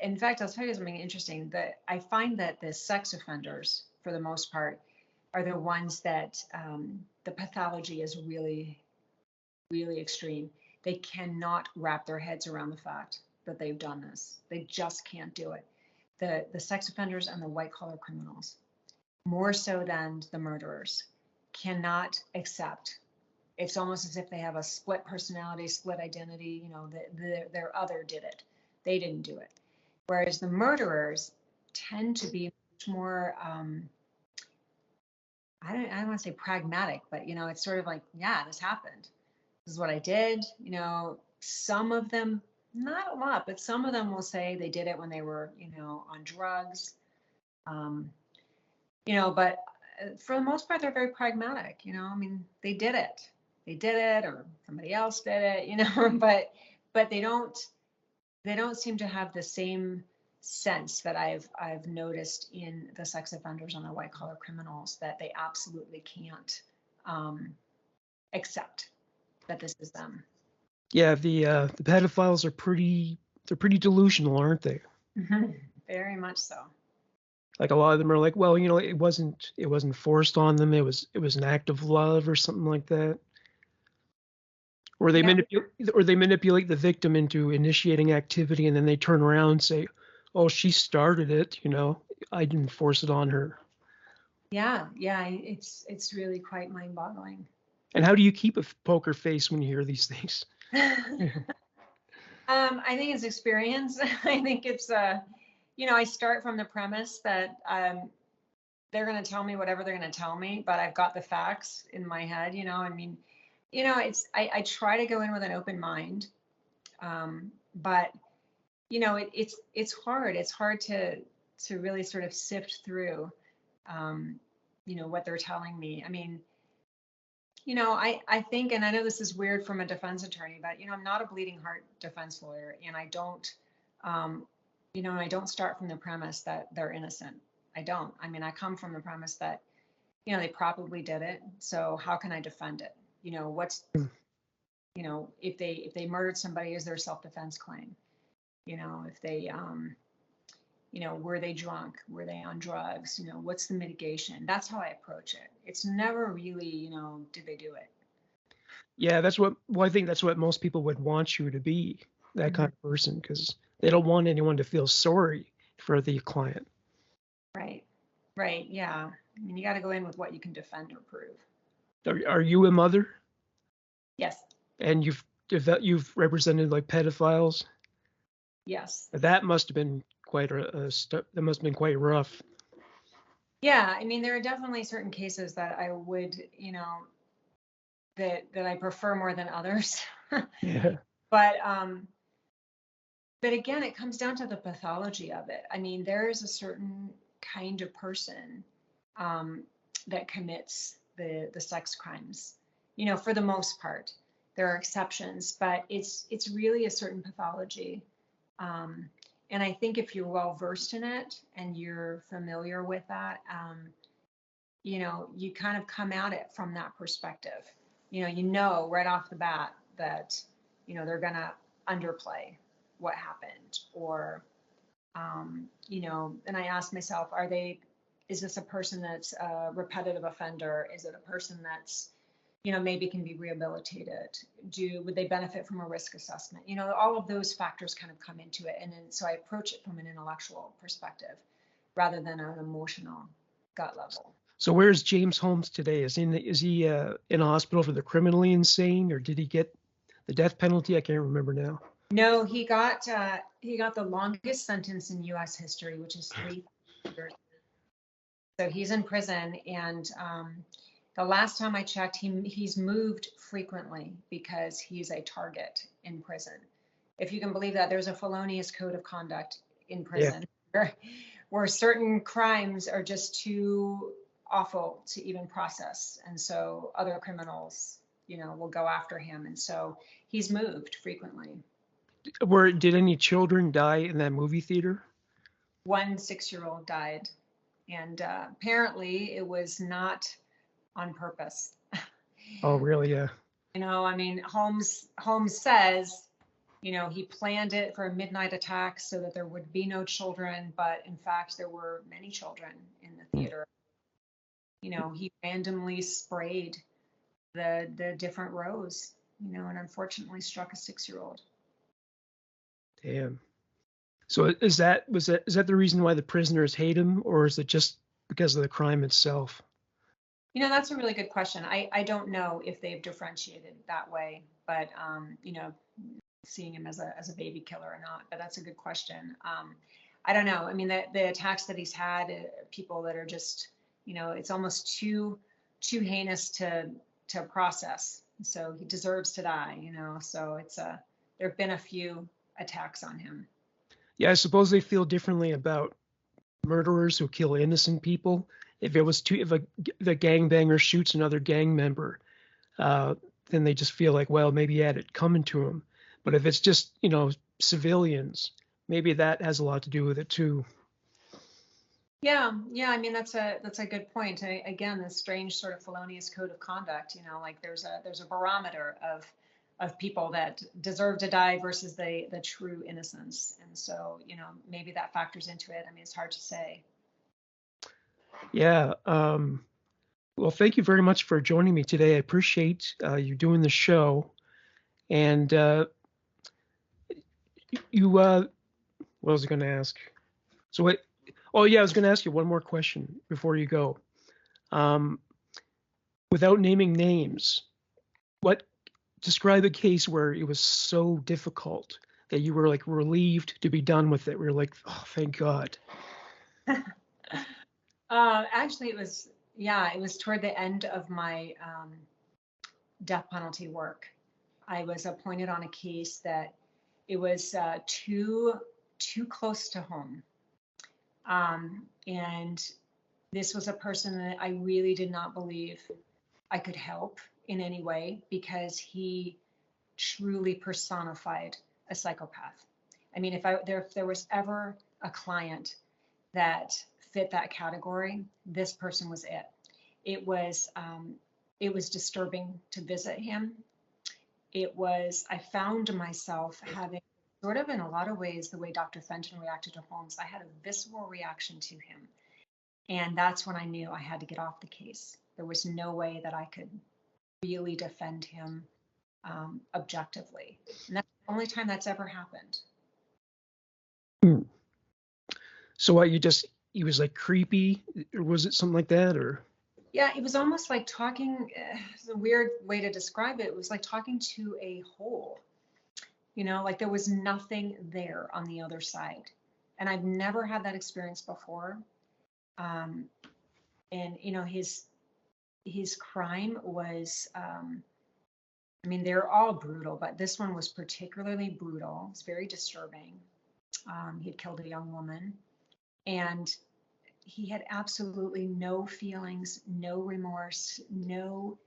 in fact, I'll tell you something interesting, that I find that the sex offenders, for the most part, are the ones that the pathology is really, really extreme. They cannot wrap their heads around the fact that they've done this. They just can't do it. The sex offenders and the white collar criminals, more so than the murderers, cannot accept. It's almost as if they have a split personality, split identity. Their other did it. They didn't do it. Whereas the murderers tend to be much more, I don't want to say pragmatic, but it's sort of like, yeah, this happened. This is what I did. Some of them, not a lot, but some of them will say they did it when they were, on drugs. Um, but for the most part, they're very pragmatic. I mean, they did it. They did it, or somebody else did it. But they don't seem to have the same sense that I've noticed in the sex offenders and the white collar criminals, that they absolutely can't um, accept that this is them. Yeah, the pedophiles are pretty delusional, aren't they? Very much so. Like a lot of them are like, well, it wasn't forced on them. It was an act of love or something like that. Or they Yeah, manipulate the victim into initiating activity, and then they turn around and say, "Oh, she started it. I didn't force it on her." yeah. It's really quite mind-boggling. And how do you keep a poker face when you hear these things? I think it's experience. I think it's I start from the premise that they're going to tell me whatever they're going to tell me, but I've got the facts in my head. I mean, I try to go in with an open mind, but it's hard. It's hard to really sort of sift through, what they're telling me. I mean, I think, and I know this is weird from a defense attorney, but I'm not a bleeding heart defense lawyer, and um, I don't start from the premise that they're innocent. I don't. I mean, I come from the premise that they probably did it. So how can I defend it? What's if they murdered somebody, is there a self-defense claim? If they were they drunk? Were they on drugs? What's the mitigation? That's how I approach it. It's never really, did they do it? Yeah, well, I think that's what most people would want you to be, that Mhm. kind of person, because they don't want anyone to feel sorry for the client. Right. Right. Yeah. I mean, you got to go in with what you can defend or prove. Are you a mother? Yes. And you've represented like pedophiles? Yes. That must have been that must have been quite rough. Yeah. I mean, there are definitely certain cases that I would, that I prefer more than others. Yeah. But but again, it comes down to the pathology of it. I mean, there is a certain kind of person um, that commits the sex crimes. For the most part, there are exceptions, but it's really a certain pathology. Um, and I think if you're well versed in it and you're familiar with that, you kind of come at it from that perspective. You know right off the bat that they're going to underplay what happened, or, and I asked myself, is this a person that's a repetitive offender? Is it a person that's, maybe can be rehabilitated? Would they benefit from a risk assessment? All of those factors kind of come into it. And then, so I approach it from an intellectual perspective rather than an emotional gut level. So where's James Holmes today? Is he in a hospital for the criminally insane, or did he get the death penalty? I can't remember now. No, he got the longest sentence in U.S. history, which is 3 years. So he's in prison, and the last time I checked, he's moved frequently because he's a target in prison. If you can believe that, there's a felonious code of conduct in prison, where certain crimes are just too awful to even process, and so other criminals, will go after him, and so he's moved frequently. Did any children die in that movie theater? 1 6-year-old died, and apparently it was not on purpose. Oh, really? Yeah. I mean, Holmes says, he planned it for a midnight attack so that there would be no children, but in fact, there were many children in the theater. He randomly sprayed the different rows, and unfortunately struck a 6-year-old. Damn. So is that the reason why the prisoners hate him, or is it just because of the crime itself? That's a really good question. I don't know if they've differentiated that way, but seeing him as a baby killer or not, but that's a good question. I don't know. I mean, the attacks that he's had, people that are just, it's almost too heinous to process. So he deserves to die, so there have been a few attacks on him. Yeah, I suppose they feel differently about murderers who kill innocent people. If the gangbanger shoots another gang member, then they just feel like, well, maybe he had it coming to him. But if it's just, civilians, maybe that has a lot to do with it too. Yeah. I mean, that's a good point. Again, this strange sort of felonious code of conduct. Like there's a barometer of people that deserve to die versus the true innocence, and so maybe that factors into it. I mean, it's hard to say. Yeah. Well, thank you very much for joining me today. I appreciate you doing the show. And what was I going to ask? I was going to ask you one more question before you go. Without naming names, describe a case where it was so difficult that you were like relieved to be done with it. We were like, oh, thank God. Actually, it was toward the end of my death penalty work. I was appointed on a case that it was too close to home. And this was a person that I really did not believe I could help in any way, because he truly personified a psychopath. I mean, if there was ever a client that fit that category, this person was it. It was disturbing to visit him. I found myself having, sort of in a lot of ways, the way Dr. Fenton reacted to Holmes. I had a visceral reaction to him. And that's when I knew I had to get off the case. There was no way that I could really defend him objectively. And that's the only time that's ever happened. So what, he was like creepy, or was it something like that, or? Yeah, it was almost like talking, it's a weird way to describe it. It was like talking to a hole, like there was nothing there on the other side. And I've never had that experience before. And, his crime was, I mean, they're all brutal, but this one was particularly brutal. It's very disturbing. He had killed a young woman, and he had absolutely no feelings, no remorse, no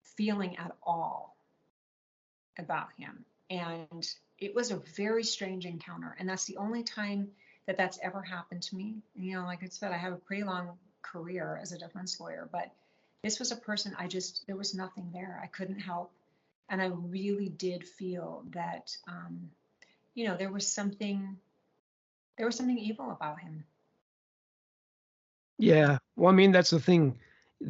feeling at all about him. And it was a very strange encounter. And that's the only time that that's ever happened to me. And, like I said, I have a pretty long career as a defense lawyer, but this was a person there was nothing there. I couldn't help. And I really did feel that, you know, there was something evil about him. Yeah. Well, I mean, that's the thing.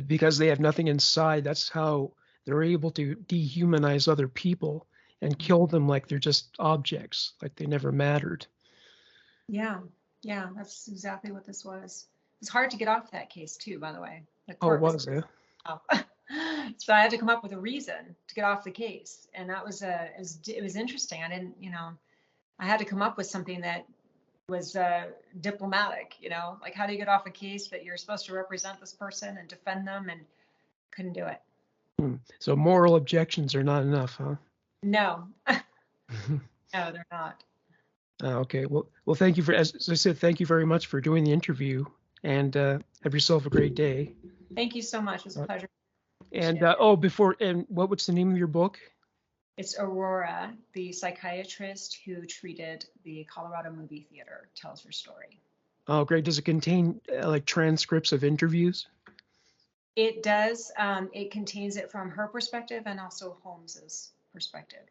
Because they have nothing inside, that's how they're able to dehumanize other people and kill them like they're just objects, like they never mattered. Yeah, yeah, that's exactly what this was. It was hard to get off that case too, by the way. The Oh, court was was it? tough. So I had to come up with a reason to get off the case. And that was it was interesting. I didn't, you know, I had to come up with something that was diplomatic, you know, like how do you get off a case that you're supposed to represent this person and defend them, and couldn't do it. So moral objections are not enough, huh? No, no, they're not. Okay. Well, thank you as I said, thank you very much for doing the interview, and have yourself a great day. Thank you so much. It was a Uh, pleasure. and Appreciate it. what's the name of your book? It's Aurora, the psychiatrist who treated the Colorado movie theater, tells her story. Oh, great. Does it contain like transcripts of interviews? It does. It contains it from her perspective and also Holmes's perspective.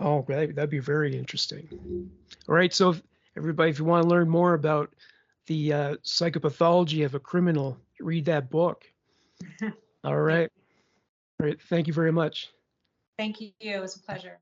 Oh, that'd be very interesting. All right. So, everybody, if you want to learn more about the psychopathology of a criminal, read that book. All Thank, right. All right. Thank you very much. thank you. It was a pleasure.